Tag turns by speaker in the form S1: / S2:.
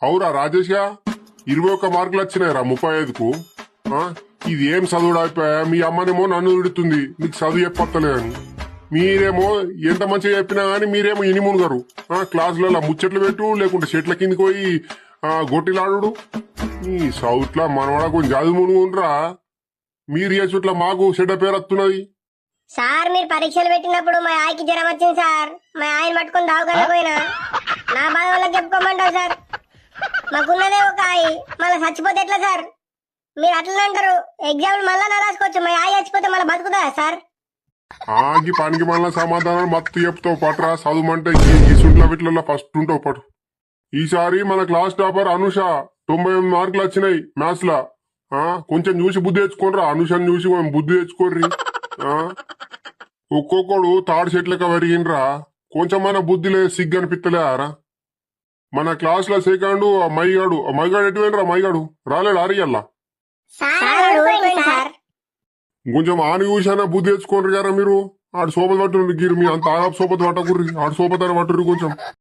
S1: అవురా రాజేషా 21 మార్కులు వచ్చినాయిరా 35కు. ఇది ఏం చదువుడు అయిపోయా? మీ అమ్మనేమో నన్ను తిడుతుంది నీకు చదువు చెప్పత్తలేదని. మీరేమో ఎంత మంచిగా చెప్పినా గానీ మీరేమో ఇనిమునుగారు. క్లాసులలో ముచ్చట్లు పెట్టు లేకుంటే చెట్ల కిందికి పోయి గొట్టిలాడు. ఈ సౌట్లా మనవాడ కొంచెం చదువుమునురా. మీరు చేసుట్లా మాకు చెడ్డ పేరు వస్తున్నది.
S2: సార్ మీరు పరీక్షలు పెట్టినప్పుడు మా ఆయనకి జ్వరం వచ్చింది సార్. మా ఆయన పట్టుకొని దావకాలకు పోయినా. నా బాధ వాళ్ళకి చెప్పుకోమంటారు సార్. మాకున్నదే ఒక ఆయి, మళ్ళీ చచ్చిపోతే ఎట్లా సార్? మీరు అట్లనే అంటారు. ఎగ్జామ్లు మళ్ళా నా రాసుకోవచ్చు. మా ఆయి చచ్చిపోతే మళ్ళీ బతుకుతా సార్?
S1: ఆగి పనికి మళ్ళా సమాధానం మత్తు చెప్తావు పట్రా. చదువుమంటే ఈ సుంట్ల వీటిలలో ఫస్ట్ ఉంటావు పటు. ఈసారి మన క్లాస్ టాపర్ అనుష 98 మార్కులు వచ్చినాయి మ్యాథ్స్ లా. కొంచెం చూసి బుద్ధి తెచ్చుకోనరా. అనుషని చూసి బుద్ధి తెచ్చుకోర్రి. ఒక్కొక్కడు తాడు చెట్లక వరిగినరా. కొంచెమైనా బుద్ధి లేదు, సిగ్గు అనిపిస్తలేరా? మన క్లాస్ లో సెకండ్ మైగాడు ఎటు పోయినరా? మైగాడు రాలేడు అరియల్లా. కొంచెం ఆని చూసానా బుద్ధి తెచ్చుకోండి కదా మీరు. ఆడు సోపతి పట్టు మీ అంత ఆగా సోపతి పట్టకుర్రి. ఆడు సోపతి పట్టుర్రి కొంచెం.